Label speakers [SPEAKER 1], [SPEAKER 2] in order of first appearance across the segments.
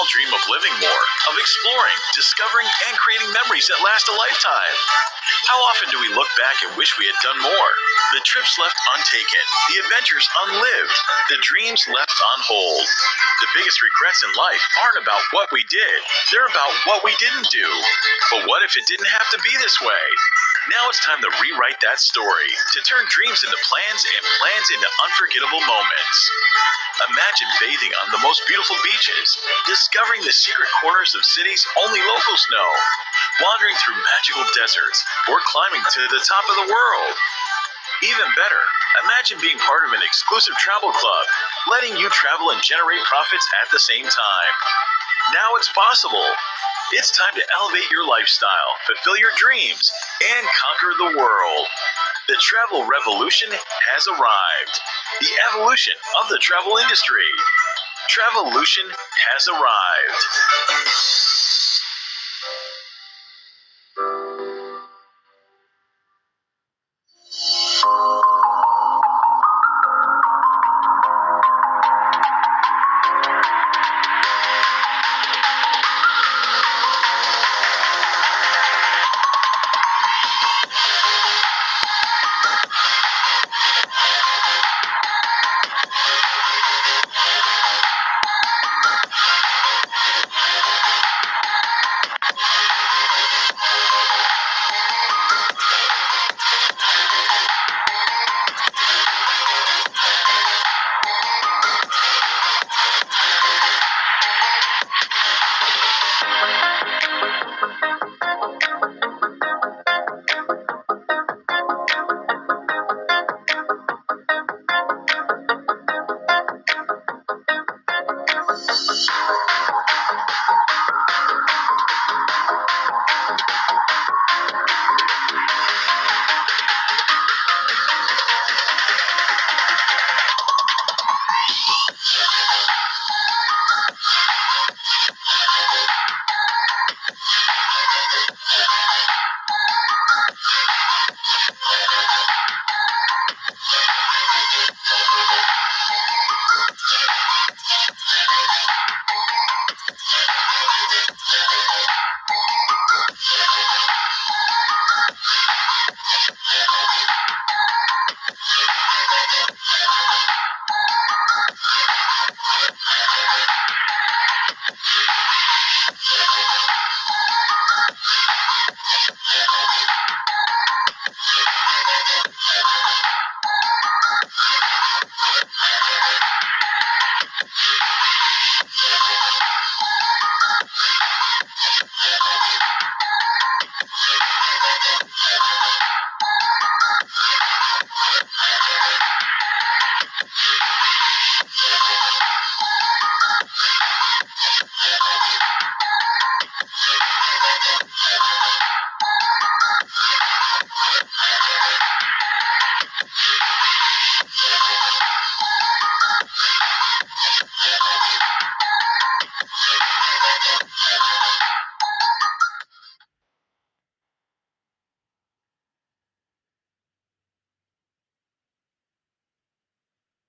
[SPEAKER 1] all dream of living more, of exploring, discovering, and creating memories that last a lifetime. How often do we look back and wish we had done more? The trips left untaken, the adventures unlived, the dreams left on hold. The biggest regrets in life aren't about what we did, they're about what we didn't do. But what if it didn't have to be this way? Now it's time to rewrite that story, to turn dreams into plans and plans into unforgettable moments. Imagine bathing on the most beautiful beaches, discovering the secret corners of cities only locals know, wandering through magical deserts, or climbing to the top of the world. Even better, imagine being part of an exclusive travel club, letting you travel and generate profits at the same time. Now it's possible. It's time to elevate your lifestyle, fulfill your dreams, and conquer the world. The travel revolution has arrived. The evolution of the travel industry. Travelution has arrived.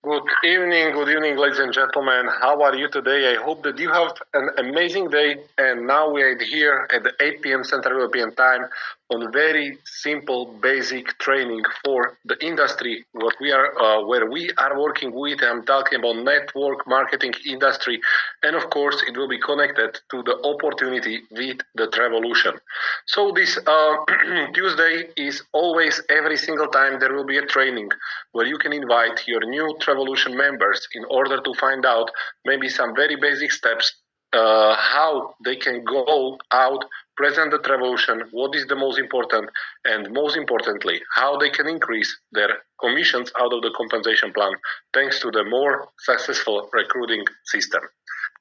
[SPEAKER 2] Good evening, ladies and gentlemen. How are you today? I hope that you have an amazing day. And now we are here at the 8 p.m. Central European Time on very simple, basic training for the industry. Where we are working with. I'm talking about network marketing industry, and of course, it will be connected to the opportunity with the Travelution. So this Tuesday is always every single time there will be a training where you can invite your new Travelution members in order to find out maybe some very basic steps how they can go out, present the Travelution, what is the most important, and most importantly, how they can increase their commissions out of the compensation plan thanks to the more successful recruiting system.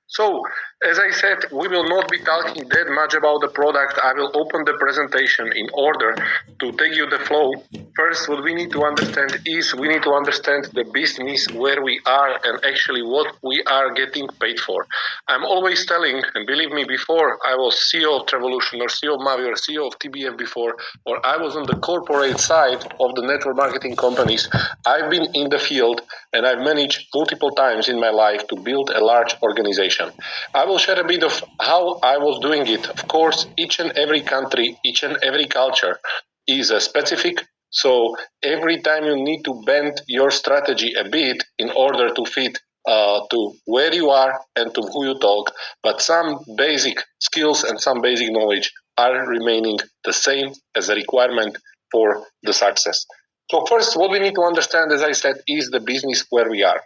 [SPEAKER 2] So, as I said, we will not be talking that much about the product. I will open the presentation in order to take you the flow. First, what we need to understand is we need to understand the business, where we are, and actually what we are getting paid for. I'm always telling, and believe me, before I was CEO of Travelution or CEO of Mavi or CEO of TBF before, or I was on the corporate side of the network marketing companies, I've been in the field and I've managed multiple times in my life to build a large organization. I will share a bit of how I was doing it. Of course, each and every country, each and every culture is specific. So every time you need to bend your strategy a bit in order to fit to where you are and to who you talk, but some basic skills and some basic knowledge are remaining the same as a requirement for the success. So first, what we need to understand, as I said, is the business where we are.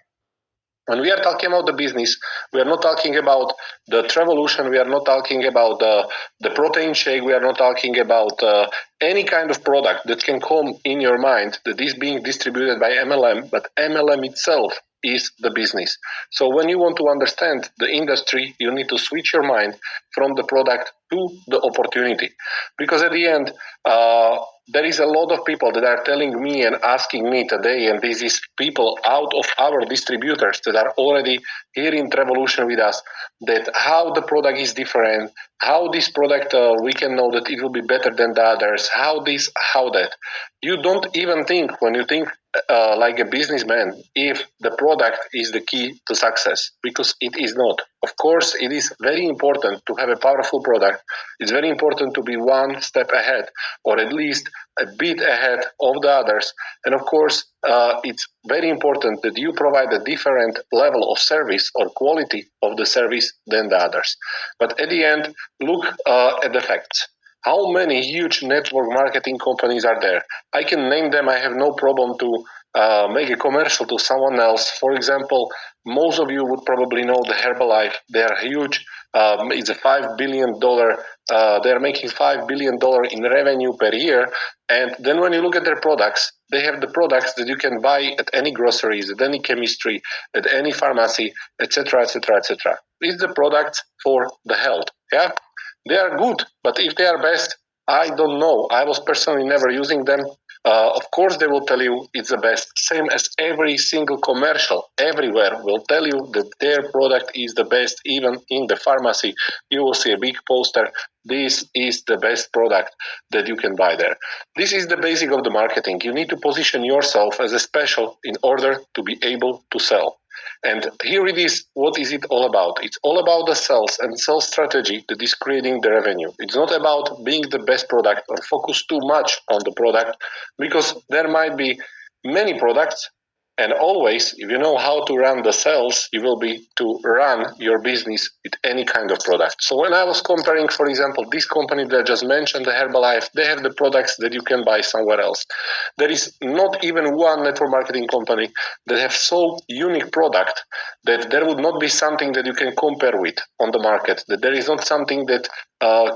[SPEAKER 2] When we are talking about the business, we are not talking about the Travelution, we are not talking about the protein shake, we are not talking about any kind of product that can come in your mind that is being distributed by MLM, but MLM itself is the business. So when you want to understand the industry, you need to switch your mind from the product to the opportunity. Because at the end, there is a lot of people that are telling me and asking me today, and this is people out of our distributors that are already here in Travelution with us, that how the product is different, how this product we can know that it will be better than the others, how this, how that. You don't even think when you think like a businessman if the product is the key to success, because it is not. Of course, it is very important to have a powerful product. It's very important to be one step ahead, or at least a bit ahead of the others. And of course, it's very important that you provide a different level of service or quality of the service than the others. But at the end, look at the facts. How many huge network marketing companies are there? I can name them. I have no problem to make a commercial to someone else. For example, most of you would probably know the Herbalife. They are huge. It's a $5 billion. They're making $5 billion in revenue per year. And then when you look at their products, they have the products that you can buy at any groceries, at any chemistry, at any pharmacy, etc., etc., etc. It's the products for the health. Yeah. They are good, but if they are best, I don't know. I was personally never using them. Of course, they will tell you it's the best. Same as every single commercial everywhere will tell you that their product is the best. Even in the pharmacy, you will see a big poster. This is the best product that you can buy there. This is the basic of the marketing. You need to position yourself as a special in order to be able to sell. And here it is. What is it all about? It's all about the sales and sales strategy that is creating the revenue. It's not about being the best product or focus too much on the product, because there might be many products. And always, if you know how to run the sales, you will be to run your business with any kind of product. So when I was comparing, for example, this company that I just mentioned, the Herbalife, they have the products that you can buy somewhere else. There is not even one network marketing company that have so unique product that there would not be something that you can compare with on the market, that there is not something that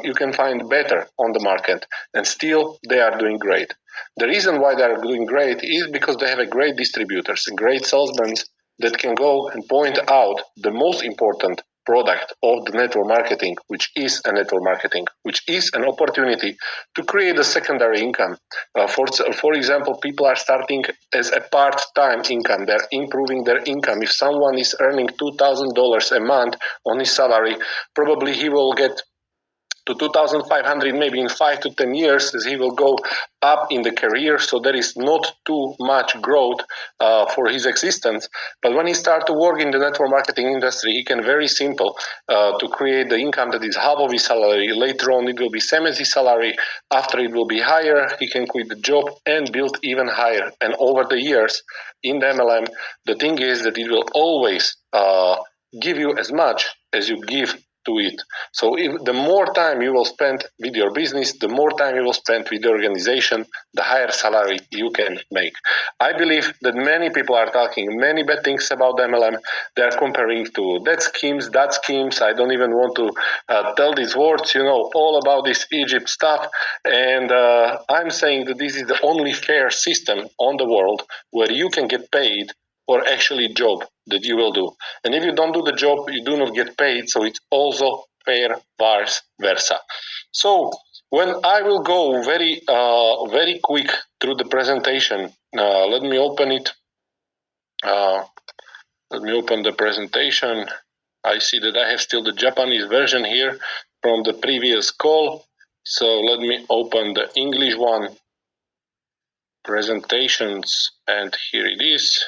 [SPEAKER 2] you can find better on the market, and still they are doing great. The reason why they are doing great is because they have a great distributors, great salesmen that can go and point out the most important product of the network marketing, which is a network marketing, which is an opportunity to create a secondary income. For example, people are starting as a part-time income. They're improving their income. If someone is earning $2,000 a month on his salary, probably he will get to 2,500 maybe in 5 to 10 years, as he will go up in the career. So there is not too much growth for his existence. But when he starts to work in the network marketing industry, he can very simple to create the income that is half of his salary. Later on, it will be same as his salary. After it will be higher, he can quit the job and build even higher. And over the years in the MLM, the thing is that it will always give you as much as you give to it. So if the more time you will spend with your business, the more time you will spend with the organization, the higher salary you can make. I believe that many people are talking many bad things about the MLM. They are comparing to that schemes. I don't even want to tell these words, all about this Egypt stuff. And I'm saying that this is the only fair system on the world where you can get paid for actually job that you will do. And if you don't do the job, you do not get paid. So it's also fair vice versa. So when I will go very quick through the presentation, let me open it. Let me open the presentation. I see that I have still the Japanese version here from the previous call. So let me open the English one, presentations, and here it is.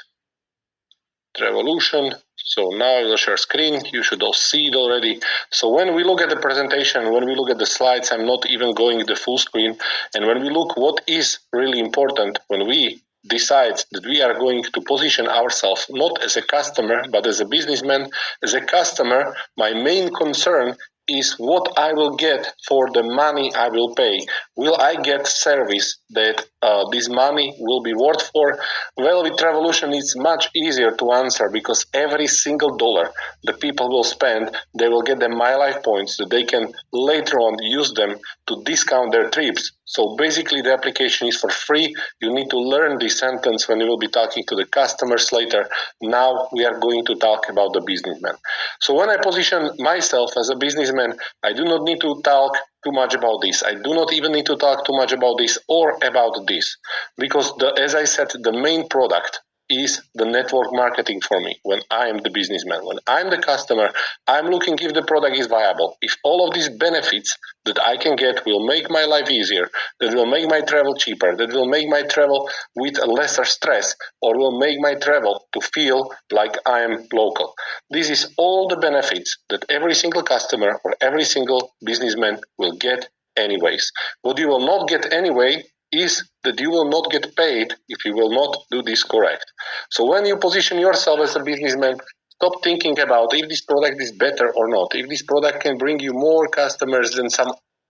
[SPEAKER 2] Travelution. So now I will share screen. You should all see it already. So when we look at the presentation, when we look at the slides, I'm not even going the full screen. And when we look what is really important, when we decide that we are going to position ourselves not as a customer, but as a businessman, as a customer, my main concern is what I will get for the money I will pay. Will I get service that this money will be worth for? Well, with Travelution, it's much easier to answer because every single dollar the people will spend, they will get the My Life points that they can later on use them to discount their trips. So basically, the application is for free. You need to learn this sentence when you will be talking to the customers later. Now we are going to talk about the businessman. So when I position myself as a businessman, I do not need to talk too much about this. I do not even need to talk too much about this or about this, because as I said, the main product is the network marketing for me when I am the businessman. When I'm the customer, I'm looking if the product is viable. If all of these benefits that I can get will make my life easier, that will make my travel cheaper, that will make my travel with lesser stress, or will make my travel to feel like I am local. This is all the benefits that every single customer or every single businessman will get anyways. What you will not get anyway is that you will not get paid if you will not do this correct. So when you position yourself as a businessman, stop thinking about if this product is better or not, if this product can bring you more customers than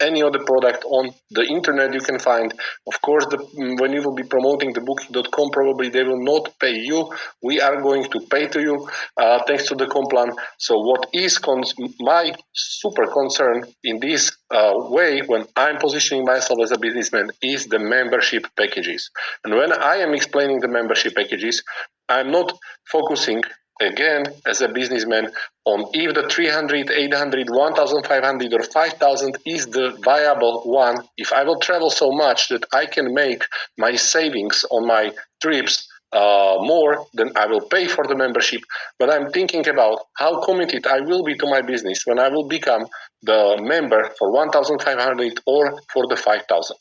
[SPEAKER 2] any other product on the internet you can find. Of course, when you will be promoting the booking.com, probably they will not pay you. We are going to pay to you thanks to the Complan. So what is my super concern in this way when I'm positioning myself as a businessman is the membership packages. And when I am explaining the membership packages, I'm not focusing again as a businessman on if the 300, 800, 1,500 or 5,000 is the viable one. If I will travel so much that I can make my savings on my trips more, then I will pay for the membership. But I'm thinking about how committed I will be to my business when I will become the member for 1,500 or for the 5,000.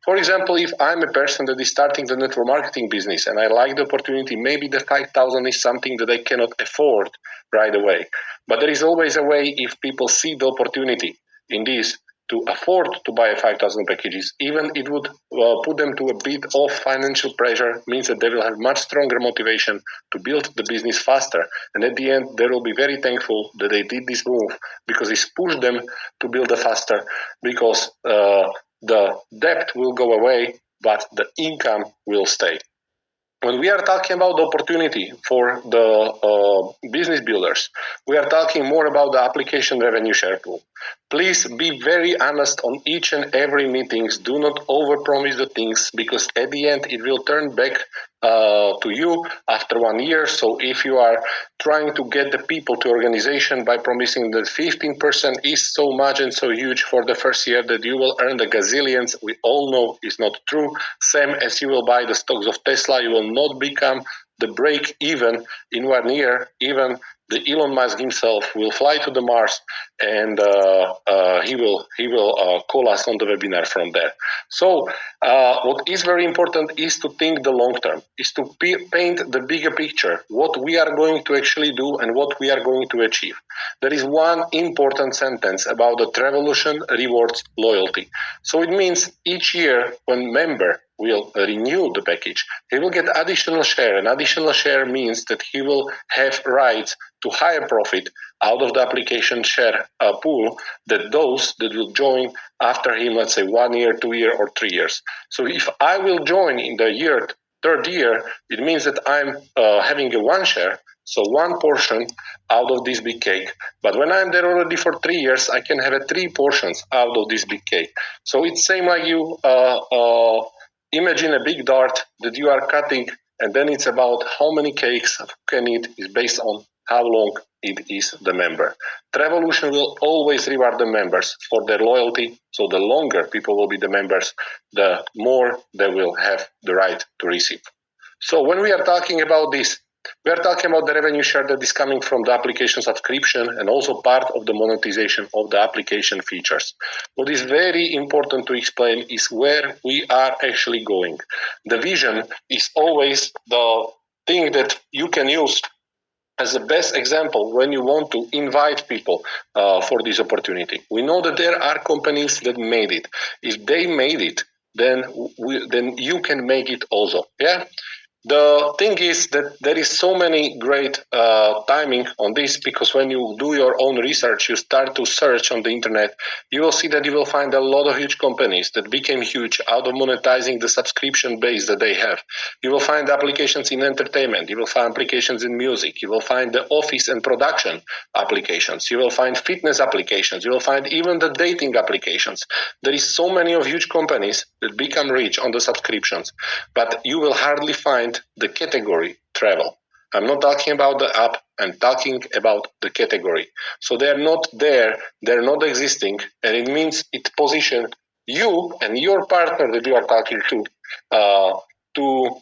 [SPEAKER 2] For example, if I'm a person that is starting the network marketing business and I like the opportunity, maybe the 5,000 is something that I cannot afford right away. But there is always a way if people see the opportunity in this to afford to buy 5,000 packages, even it would put them to a bit of financial pressure, means that they will have much stronger motivation to build the business faster. And at the end, they will be very thankful that they did this move because it's pushed them to build a faster, because the debt will go away, but the income will stay. When we are talking about the opportunity for the business builders, we are talking more about the application revenue share pool. Please be very honest on each and every meetings. Do not overpromise the things, because at the end it will turn back to you after 1 year. So if you are trying to get the people to organization by promising that 15% is so much and so huge for the first year that you will earn the gazillions, we all know is not true. Same as you will buy the stocks of Tesla, you will not become the break even in 1 year. Even the Elon Musk himself will fly to the Mars, and he will call us on the webinar from there. So what is very important is to think the long term, is to paint the bigger picture, what we are going to actually do and what we are going to achieve. There is one important sentence about the Travelution rewards loyalty. So it means each year when member will renew the package, he will get additional share. And additional share means that he will have rights to higher profit out of the application share pool than those that will join after him, let's say 1 year, 2 year, or 3 years. So if I will join in the third year, it means that I'm having a one share, so one portion out of this big cake. But when I'm there already for 3 years, I can have 3 portions out of this big cake. So it's same like you imagine a big dart that you are cutting, and then it's about how many cakes you can eat is based on how long it is the member. Travelution will always reward the members for their loyalty, so the longer people will be the members, the more they will have the right to receive. So when we are talking about this, we are talking about the revenue share that is coming from the application subscription and also part of the monetization of the application features. What is very important to explain is where we are actually going. The vision is always the thing that you can use as the best example when you want to invite people for this opportunity. We know that there are companies that made it. If they made it, then you can make it also. Yeah. The thing is that there is so many great timing on this, because when you do your own research, you start to search on the internet, you will see that you will find a lot of huge companies that became huge out of monetizing the subscription base that they have. You will find applications in entertainment, you will find applications in music, you will find the office and production applications, you will find fitness applications, you will find even the dating applications. There is so many of huge companies that become rich on the subscriptions, but you will hardly find the category travel. I'm not talking about the app, I'm talking about the category. So they're not there, they're not existing, and it means it positions you and your partner that you are talking to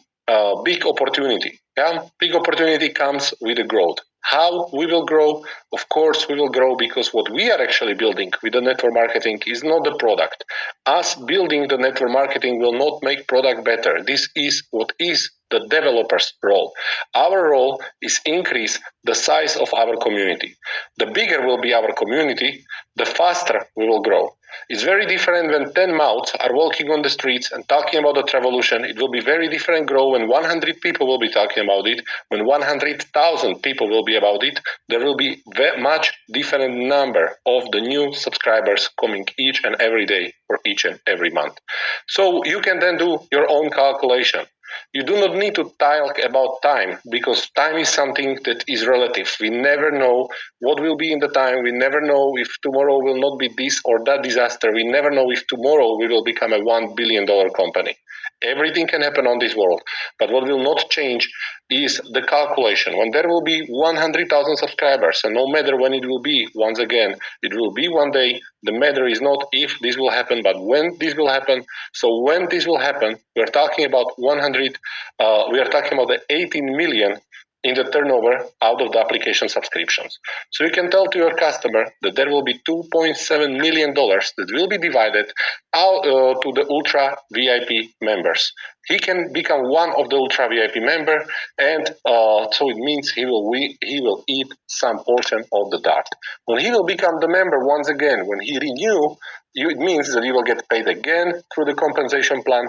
[SPEAKER 2] big opportunity. Yeah, big opportunity comes with the growth. How we will grow? Of course, we will grow because what we are actually building with the network marketing is not the product. Us building the network marketing will not make product better. This is what is the developer's role. Our role is increase the size of our community. The bigger will be our community, the faster we will grow. It's very different when 10 mouths are walking on the streets and talking about the Travelution. It will be very different grow when 100 people will be talking about it. When 100,000 people will be about it, there will be much different number of the new subscribers coming each and every day or each and every month. So you can then do your own calculation. You do not need to talk about time, because time is something that is relative. We never know what will be in the time. We never know if tomorrow will not be this or that disaster. We never know if tomorrow we will become a $1 billion company. Everything can happen on this world, but what will not change is the calculation. When there will be 100,000 subscribers, and no matter when it will be, once again, it will be one day. The matter is not if this will happen, but when this will happen. So when this will happen, we're talking about we are talking about the 18 million in the turnover out of the application subscriptions. So you can tell to your customer that there will be $2.7 million that will be divided out to the Ultra VIP members. He can become one of the Ultra VIP member, and so it means he will eat some portion of the dart. When he will become the member once again, when he renew, it means that you will get paid again through the compensation plan,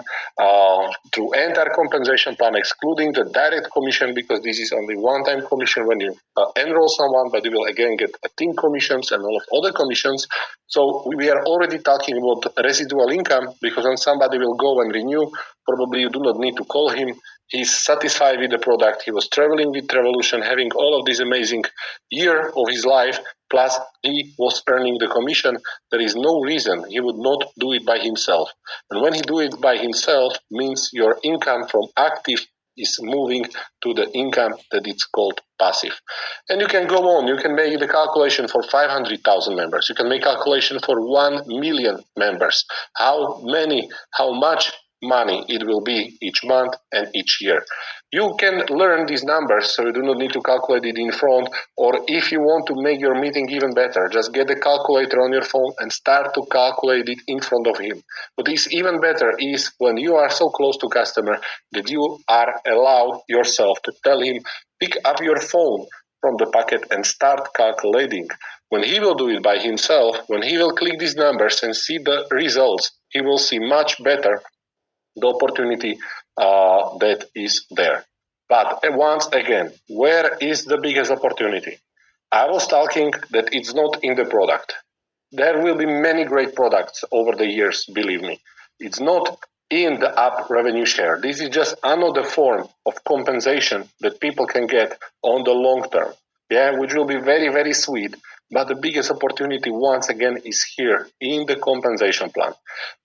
[SPEAKER 2] through entire compensation plan, excluding the direct commission, because this is only one-time commission when you enroll someone, but you will again get team commissions and all of other commissions. So we are already talking about residual income, because when somebody will go and renew, probably you do not need to call him. He's satisfied with the product. He was traveling with Travelution, having all of this amazing year of his life, plus he was earning the commission. There is no reason he would not do it by himself. And when he do it by himself, means your income from active is moving to the income that it's called passive. And you can go on. You can make the calculation for 500,000 members. You can make calculation for 1 million members. How much money it will be each month and each year. You can learn these numbers, so you do not need to calculate it in front, or if you want to make your meeting even better, just get the calculator on your phone and start to calculate it in front of him. What is even better is when you are so close to customer that you are allowed yourself to tell him, pick up your phone from the pocket and start calculating. When he will do it by himself, when he will click these numbers and see the results, he will see much better the opportunity that is there. But once again, where is the biggest opportunity? I was talking that it's not in the product. There will be many great products over the years, believe me. It's not in the app revenue share. This is just another form of compensation that people can get on the long term. Yeah, which will be very, very sweet. But the biggest opportunity, once again, is here in the compensation plan.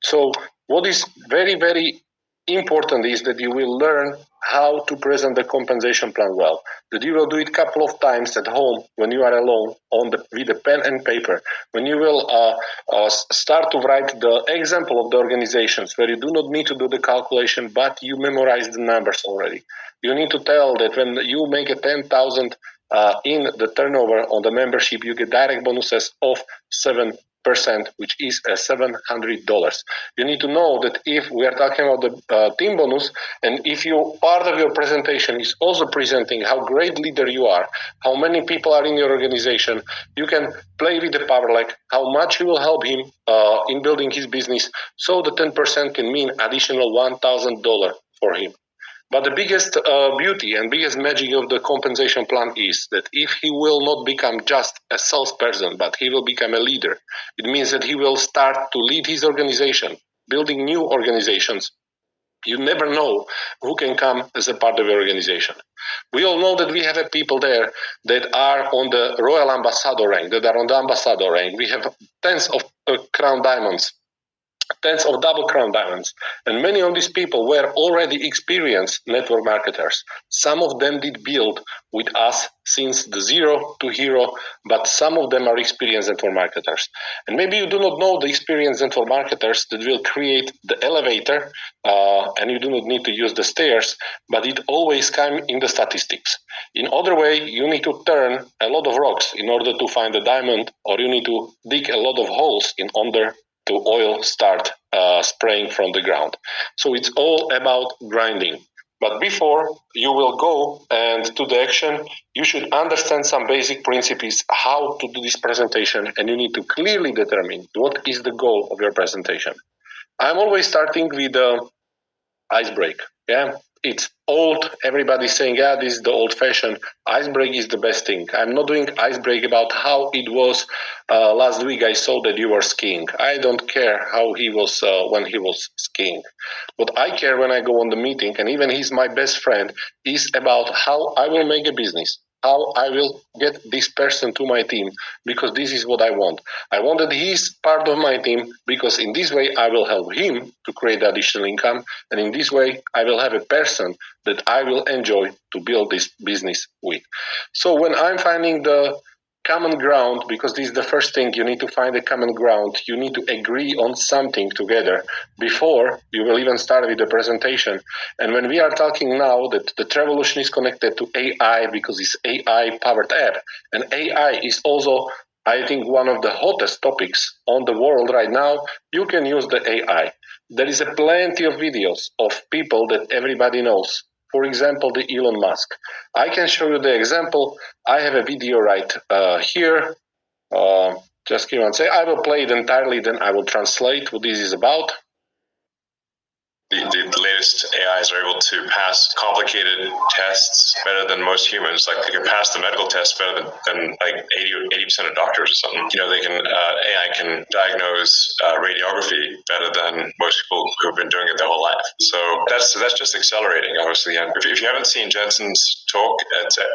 [SPEAKER 2] So what is very, very important is that you will learn how to present the compensation plan well. That you will do it a couple of times at home when you are alone with a pen and paper. When you will start to write the example of the organizations where you do not need to do the calculation, but you memorize the numbers already. You need to tell that when you make a 10,000 in the turnover on the membership, you get direct bonuses of 7 which is $700. You need to know that if we are talking about the team bonus, and if you part of your presentation is also presenting how great leader you are, how many people are in your organization, you can play with the power, like how much you will help him in building his business. So the 10% can mean additional $1,000 for him. But the biggest beauty and biggest magic of the compensation plan is that if he will not become just a salesperson, but he will become a leader, it means that he will start to lead his organization, building new organizations. You never know who can come as a part of your organization. We all know that we have people there that are on the Royal Ambassador rank, that are on the Ambassador rank. We have tens of Crown Diamonds, tens of double crown diamonds, and many of these people were already experienced network marketers. Some of them did build with us since the zero to hero, but some of them are experienced network marketers. And maybe you do not know the experienced network marketers that will create the elevator, and you do not need to use the stairs, but it always comes in the statistics. In other way, you need to turn a lot of rocks in order to find a diamond, or you need to dig a lot of holes in order to oil start spraying from the ground. So it's all about grinding. But before you will go and to the action, you should understand some basic principles how to do this presentation, and you need to clearly determine what is the goal of your presentation. I'm always starting with the ice break. Yeah, it's old. Everybody's saying, yeah, this is the old fashioned. Ice break is the best thing. I'm not doing ice break about how it was last week. I saw that you were skiing. I don't care how he was when he was skiing. What I care when I go on the meeting, and even he's my best friend, is about how I will make a business, how I will get this person to my team, because this is what I want. I want that he's part of my team, because in this way I will help him to create additional income, and in this way I will have a person that I will enjoy to build this business with. So when I'm finding the common ground, because this is the first thing, you need to find a common ground. You need to agree on something together before you will even start with the presentation. And when we are talking now that the Travelution is connected to AI because it's AI powered app, and AI is also, I think, one of the hottest topics on the world right now, you can use the AI. There is a plenty of videos of people that everybody knows. For example, the Elon Musk. I can show you the example. I have a video right here. Just give one second. I will play it entirely, then I will translate what this is about.
[SPEAKER 3] The latest AIs are able to pass complicated tests better than most humans. Like they can pass the medical test better than like 80% of doctors or something. You know, they can AI can diagnose radiography better than most people who've been doing it their whole life. So that's just accelerating, obviously. And if you haven't seen Jensen's talk,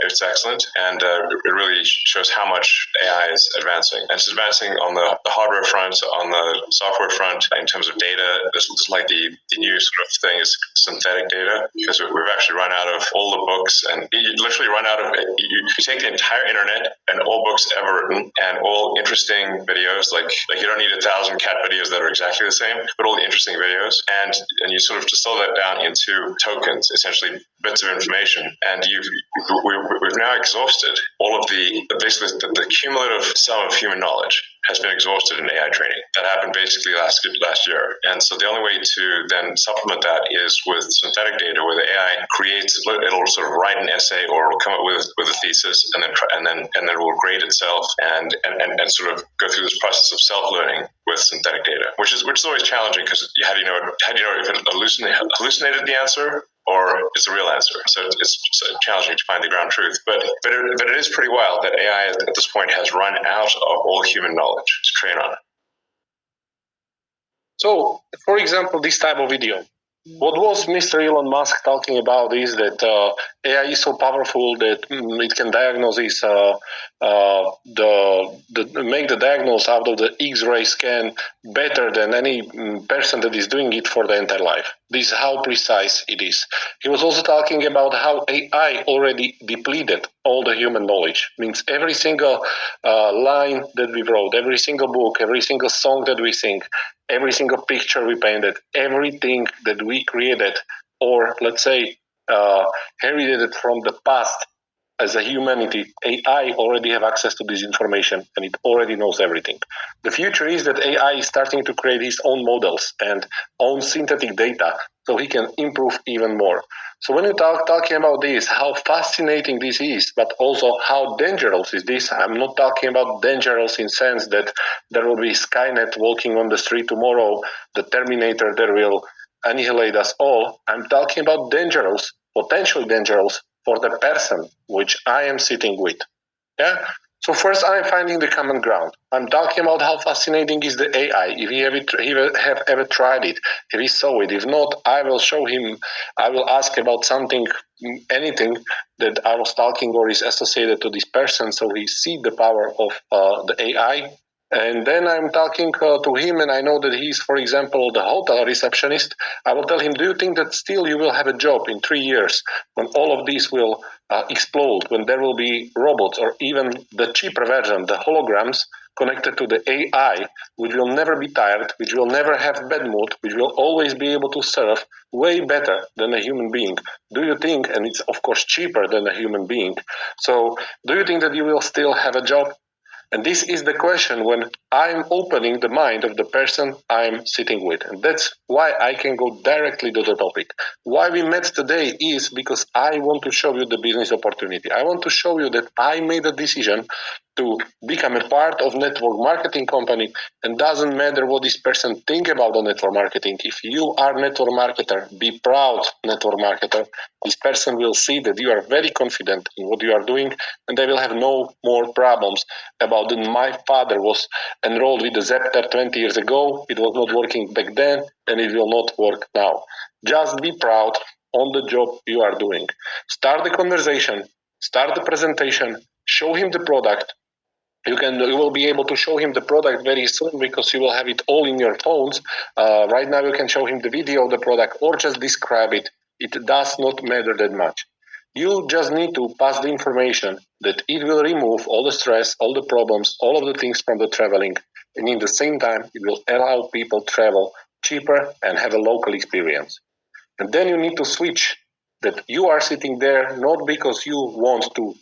[SPEAKER 3] it's excellent, and it really shows how much AI is advancing. And it's advancing on the hardware front, on the software front, in terms of data. This looks like the new sort of thing is synthetic data, because we've actually run out of all the books, and you literally run out of it. You take the entire internet and all books ever written and all interesting videos, like you don't need 1,000 cat videos that are exactly the same, but all the interesting videos, and you sort of distill that down into tokens, essentially bits of information, and we've now exhausted all of basically the cumulative sum of human knowledge has been exhausted in AI training. That happened basically last year. And so the only way to then supplement that is with synthetic data, where the AI it'll sort of write an essay or it'll come up with a thesis, and then it will grade itself and sort of go through this process of self-learning with synthetic data, which is always challenging, because how do you know if it hallucinated the answer or it's a real answer? So it's challenging to find the ground truth. But it is pretty wild that AI at this point has run out of all human knowledge to train on.
[SPEAKER 2] So, for example, this type of video. What was Mr. Elon Musk talking about is that AI is so powerful that it can diagnose make the diagnosis out of the X-ray scan better than any person that is doing it for the entire life. This is how precise it is. He was also talking about how AI already depleted all the human knowledge. Means every single line that we wrote, every single book, every single song that we sing, every single picture we painted, everything that we created, or let's say inherited from the past, as a humanity, AI already have access to this information and it already knows everything. The future is that AI is starting to create his own models and own synthetic data so he can improve even more. So when you talking about this, how fascinating this is, but also how dangerous is this, I'm not talking about dangerous in sense that there will be Skynet walking on the street tomorrow, the Terminator that will annihilate us all. I'm talking about dangerous, potentially dangerous for the person which I am sitting with. Yeah. So first, I'm finding the common ground. I'm talking about how fascinating is the AI. If he have ever tried it, if he saw it. If not, I will show him. I will ask about something, anything that I was talking or is associated to this person, so he see the power of the AI. And then I'm talking to him, and I know that he's, for example, the hotel receptionist. I will tell him, do you think that still you will have a job in 3 years when all of these will explode, when there will be robots or even the cheaper version, the holograms connected to the AI, which will never be tired, which will never have bad mood, which will always be able to serve way better than a human being? Do you think, and it's of course cheaper than a human being, so do you think that you will still have a job? And this is the question when I'm opening the mind of the person I'm sitting with. And that's why I can go directly to the topic. Why we met today is because I want to show you the business opportunity. I want to show you that I made a decision to become a part of network marketing company, and doesn't matter what this person think about the network marketing. If you are network marketer, be proud network marketer. This person will see that you are very confident in what you are doing, and they will have no more problems about that my father was enrolled with the Zepter 20 years ago. It was not working back then, and it will not work now. Just be proud on the job you are doing. Start the conversation, start the presentation, show him the product. You will be able to show him the product very soon because you will have it all in your phones. Right now you can show him the video of the product or just describe it. It does not matter that much. You just need to pass the information that it will remove all the stress, all the problems, all of the things from the traveling. And in the same time, it will allow people travel cheaper and have a local experience. And then you need to switch that you are sitting there not because you want to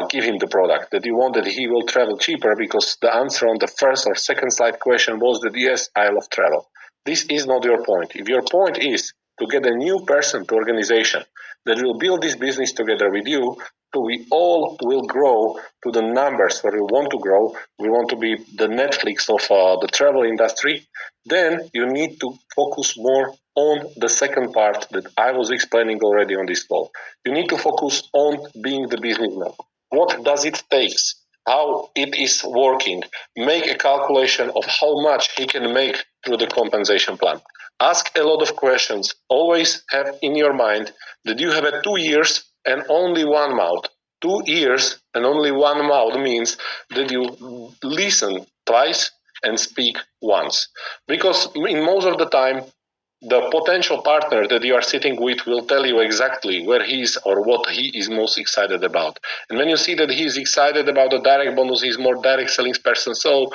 [SPEAKER 2] give him the product, that you want that he will travel cheaper because the answer on the first or second slide question was that yes, I love travel. This is not your point. If your point is to get a new person to organization that will build this business together with you, so we all will grow to the numbers where we want to grow, we want to be the Netflix of the travel industry, then you need to focus more on the second part that I was explaining already on this call. You need to focus on being the businessman. What does it take? How it is working? Make a calculation of how much he can make through the compensation plan. Ask a lot of questions. Always have in your mind that you have 2 years and only one mouth. 2 years and only one mouth means that you listen twice and speak once. Because in most of the time, the potential partner that you are sitting with will tell you exactly where he is or what he is most excited about. And when you see that he is excited about the direct bonus, he's more direct selling person, so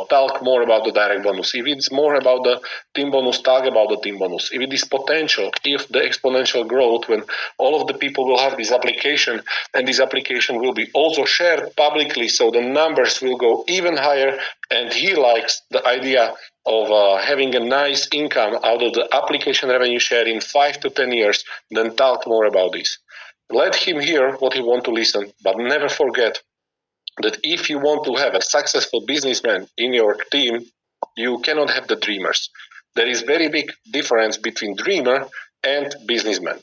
[SPEAKER 2] talk more about the direct bonus. If it's more about the team bonus, talk about the team bonus. If it is potential, if the exponential growth, when all of the people will have this application, and this application will be also shared publicly, so the numbers will go even higher, and he likes the idea of having a nice income out of the application revenue share in 5 to 10 years, then talk more about this. Let him hear what he wants to listen, but never forget that if you want to have a successful businessman in your team, you cannot have the dreamers. There is very big difference between dreamer and businessman.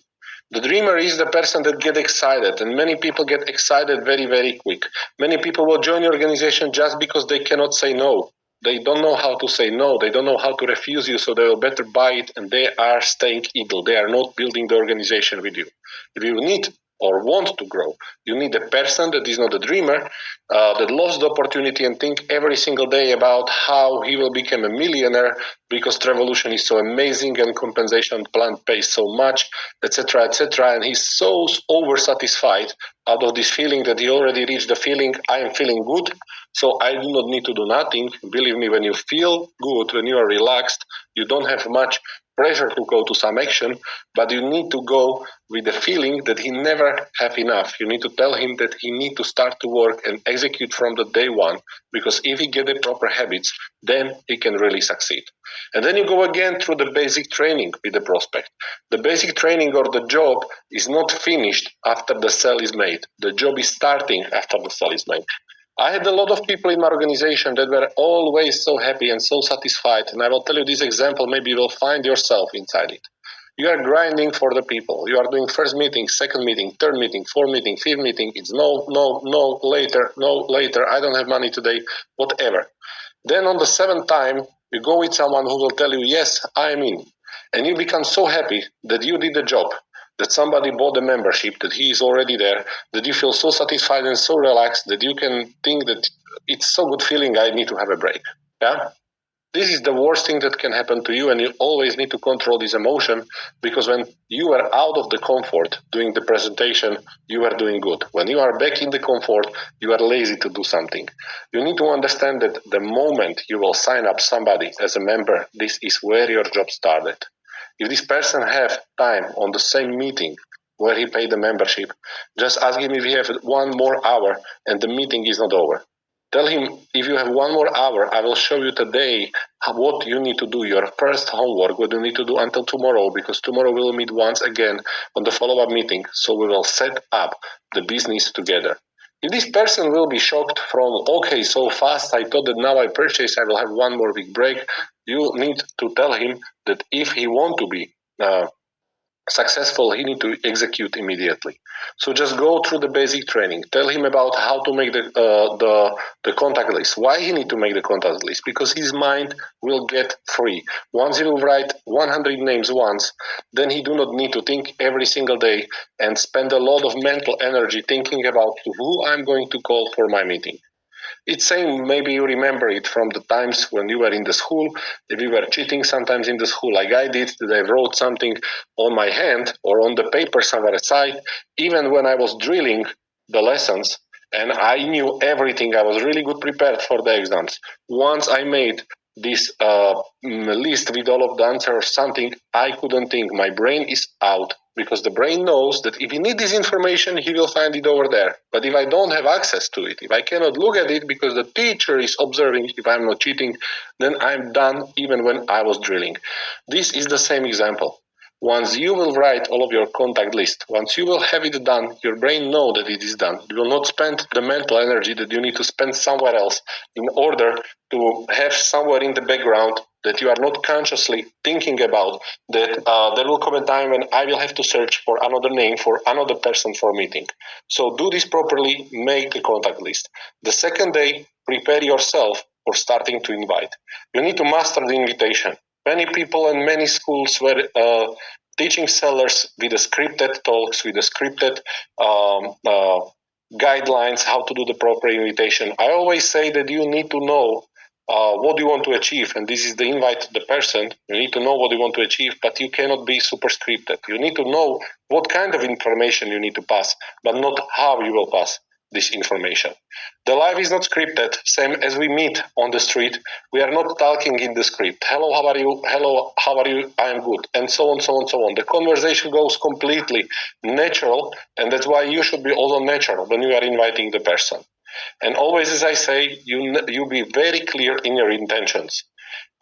[SPEAKER 2] The dreamer is the person that get excited, and many people get excited very, very quick. Many people will join your organization just because they cannot say no. They don't know how to say no. They don't know how to refuse you, so they will better buy it, and they are staying idle. They are not building the organization with you. If you need or want to grow, you need a person that is not a dreamer, that loves the opportunity and think every single day about how he will become a millionaire because Travelution is so amazing and compensation plan pays so much, etc., etc. And he's so oversatisfied out of this feeling that he already reached the feeling, I am feeling good, so I do not need to do nothing. Believe me, when you feel good, when you are relaxed, you don't have much pressure to go to some action, but you need to go with the feeling that he never have enough. You need to tell him that he need to start to work and execute from the day one, because if he get the proper habits, then he can really succeed. And then you go again through the basic training with the prospect. The basic training or the job is not finished after the sale is made. The job is starting after the sale is made. I had a lot of people in my organization that were always so happy and so satisfied. And I will tell you this example, maybe you will find yourself inside it. You are grinding for the people. You are doing first meeting, second meeting, third meeting, fourth meeting, fifth meeting. It's no, later. I don't have money today, whatever. Then on the seventh time, you go with someone who will tell you, yes, I am in. And you become so happy that you did the job, that somebody bought the membership, that he is already there, that you feel so satisfied and so relaxed that you can think that it's so good feeling, I need to have a break. Yeah? This is the worst thing that can happen to you, and you always need to control this emotion, because when you are out of the comfort doing the presentation, you are doing good. When you are back in the comfort, you are lazy to do something. You need to understand that the moment you will sign up somebody as a member, this is where your job started. If this person have time on the same meeting where he paid the membership, just ask him if he have 1 more hour and the meeting is not over. Tell him, if you have 1 more hour, I will show you today what you need to do, your first homework, what you need to do until tomorrow, because tomorrow we will meet once again on the follow-up meeting, so we will set up the business together. If this person will be shocked from, okay, so fast, I thought that now I purchase, I will have 1 more big break, you need to tell him that if he want to be successful, he need to execute immediately. So just go through the basic training. Tell him about how to make the contact list. Why he need to make the contact list? Because his mind will get free. Once he will write 100 names once, then he do not need to think every single day and spend a lot of mental energy thinking about who I'm going to call for my meeting. It's same, maybe you remember it from the times when you were in the school, if you were cheating sometimes in the school like I did, that I wrote something on my hand or on the paper somewhere aside, even when I was drilling the lessons and I knew everything, I was really good prepared for the exams. Once I made this list with all of the answers or something, I couldn't think. My brain is out, because the brain knows that if he needs this information, he will find it over there. But if I don't have access to it, if I cannot look at it because the teacher is observing, if I'm not cheating, then I'm done even when I was drilling. This is the same example. Once you will write all of your contact list, once you will have it done, your brain know that it is done. You will not spend the mental energy that you need to spend somewhere else in order to have somewhere in the background that you are not consciously thinking about, that there will come a time when I will have to search for another name for another person for meeting. So do this properly, make the contact list. The second day, prepare yourself for starting to invite. You need to master the invitation. Many people and many schools were teaching sellers with the scripted talks, with the scripted guidelines, how to do the proper invitation. I always say that you need to know what you want to achieve, and this is the invite to the person. You need to know what you want to achieve, but you cannot be super scripted. You need to know what kind of information you need to pass, but not how you will pass this information. The life is not scripted. Same as we meet on the street, we are not talking in the script. Hello, how are you? Hello, how are you? I am good. And so on, so on, so on. The conversation goes completely natural, and that's why you should be also natural when you are inviting the person. And always, as I say, you be very clear in your intentions.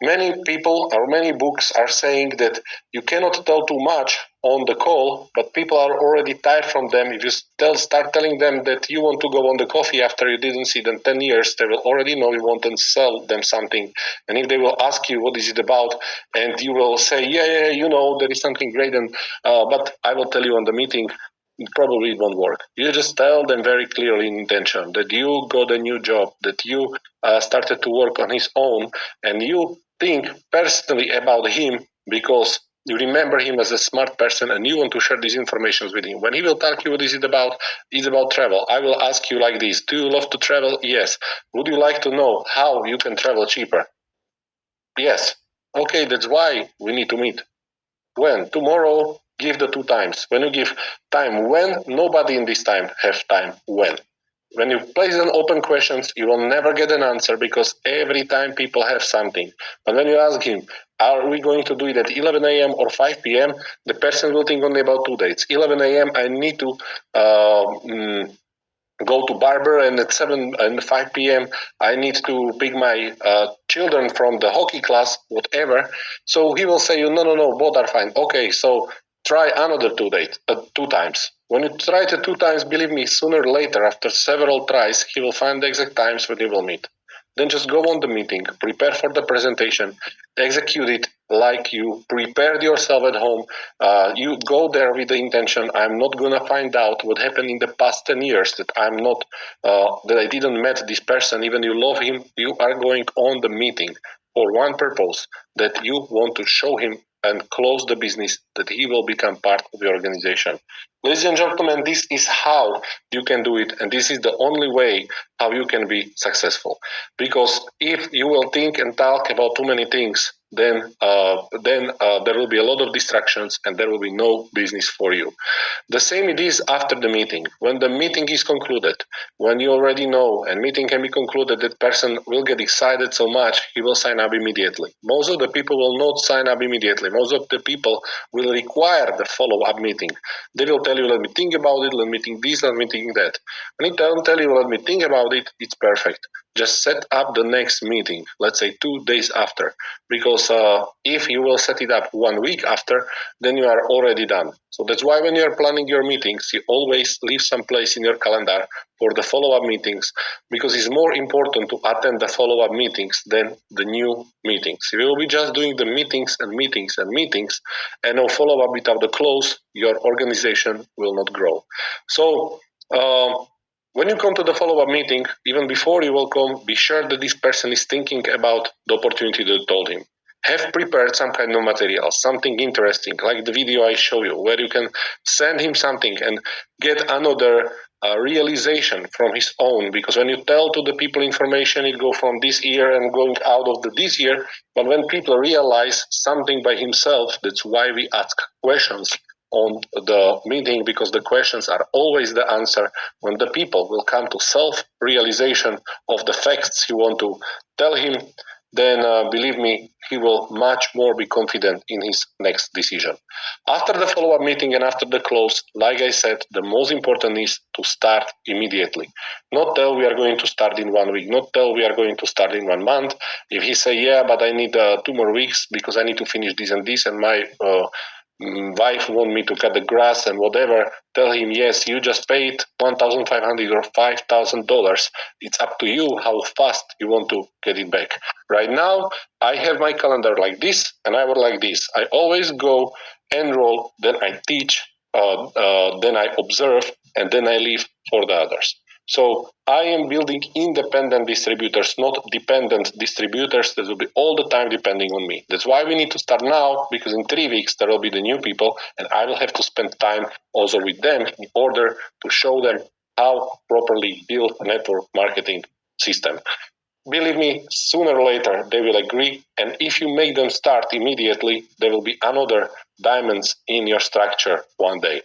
[SPEAKER 2] Many people or many books are saying that you cannot tell too much on the call, but people are already tired from them. If you start telling them that you want to go on the coffee after you didn't see them 10 years, they will already know you want to sell them something. And if they will ask you what is it about, and you will say, yeah, there is something great, and but I will tell you on the meeting, probably it won't work. You just tell them very clearly in intention that you got a new job, that you started to work on his own, and you think personally about him because you remember him as a smart person and you want to share these information with him. When he will tell you what is it about, it's about travel. I will ask you like this: do you love to travel? Yes. Would you like to know how you can travel cheaper? Yes. Okay, that's why we need to meet. When? Tomorrow. Give the 2 times. When you give time when, nobody in this time have time when. when you place an open questions, you will never get an answer because every time people have something. But when you ask him, are we going to do it at 11 a.m. or 5 p.m., the person will think only about 2 dates. 11 a.m. I need to go to barber, and at 7 and 5 p.m. I need to pick my children from the hockey class, whatever. So he will say, no, both are fine. Okay, so try another 2 times. When you try it 2 times, believe me, sooner or later, after several tries, he will find the exact times when they will meet. Then just go on the meeting, prepare for the presentation, execute it like you prepared yourself at home. You go there with the intention, I'm not going to find out what happened in the past 10 years, that that I didn't met this person, even you love him. You are going on the meeting for one purpose, that you want to show him and close the business, that he will become part of the organization. Ladies and gentlemen, this is how you can do it, and this is the only way how you can be successful. Because if you will think and talk about too many things, then there will be a lot of distractions and there will be no business for you. The same it is after the meeting. When the meeting is concluded, when you already know and meeting can be concluded, that person will get excited so much, he will sign up immediately. Most of the people will not sign up immediately. Most of the people will require the follow-up meeting. They will tell you, let me think about it, let me think this, let me think that. When they don't tell you, let me think about it, it's perfect. Just set up the next meeting, let's say 2 days after, because if you will set it up 1 week after, then you are already done. So that's why when you are planning your meetings, you always leave some place in your calendar for the follow-up meetings, because it's more important to attend the follow-up meetings than the new meetings. If you will be just doing the meetings and meetings and meetings and no follow-up without the close, your organization will not grow. So when you come to the follow-up meeting, even before you will come, be sure that this person is thinking about the opportunity that you told him. Have prepared some kind of material, something interesting, like the video I show you, where you can send him something and get another realization from his own. Because when you tell to the people information, it go from this ear and going out of this ear. But when people realize something by himself, that's why we ask questions on the meeting, because the questions are always the answer. When the people will come to self-realization of the facts you want to tell him, then believe me, he will much more be confident in his next decision. After the follow-up meeting and after the close, like I said, the most important is to start immediately. Not tell we are going to start in 1 week, not tell we are going to start in 1 month. If he say, yeah, but I need 2 more weeks because I need to finish this and my wife want me to cut the grass and whatever, tell him, yes, you just paid $1,500 or $5,000. It's up to you how fast you want to get it back. Right now, I have my calendar like this and I would like this. I always go, enroll, then I teach, then I observe, and then I leave for the others. So I am building independent distributors, not dependent distributors that will be all the time depending on me. That's why we need to start now, because in 3 weeks there will be the new people and I will have to spend time also with them in order to show them how properly build a network marketing system. Believe me, sooner or later they will agree, and if you make them start immediately, there will be another diamonds in your structure one day.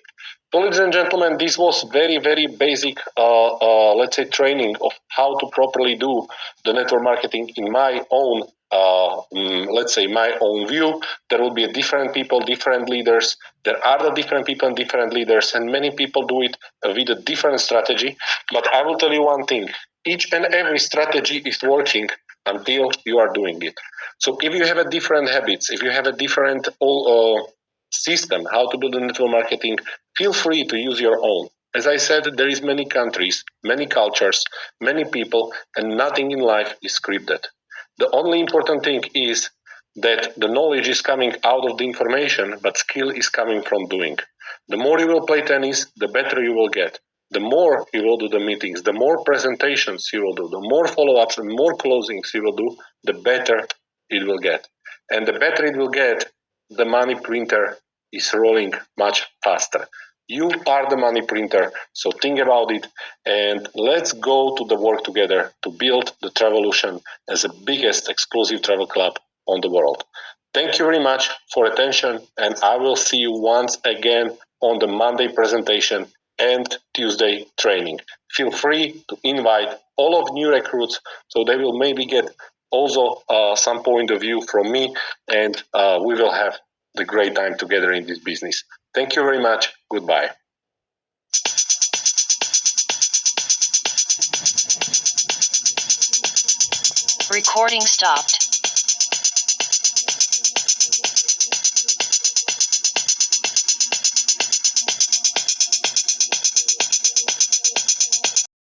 [SPEAKER 2] So, ladies and gentlemen, this was very, very basic, let's say, training of how to properly do the network marketing in my own, let's say, my own view. There will be different people, different leaders. There are the different people and different leaders, and many people do it with a different strategy. But I will tell you one thing. Each and every strategy is working until you are doing it. So if you have a different habits, if you have a different system how to do the network marketing, feel free to use your own. As I said, there is many countries, many cultures, many people, and nothing in life is scripted. The only important thing is that the knowledge is coming out of the information, but skill is coming from doing. The more you will play tennis, the better you will get. The more you will do the meetings, the more presentations you will do, the more follow-ups and more closings you will do, the better it will get. And the better it will get, the money printer is rolling much faster. You are the money printer, so think about it, and let's go to the work together to build the Travelution as the biggest exclusive travel club on the world. Thank you very much for attention, and I will see you once again on the Monday presentation and Tuesday training. Feel free to invite all of new recruits so they will maybe get also some point of view from me, and we will have the great time together in this business. Thank you very much. Goodbye.
[SPEAKER 4] Recording stopped.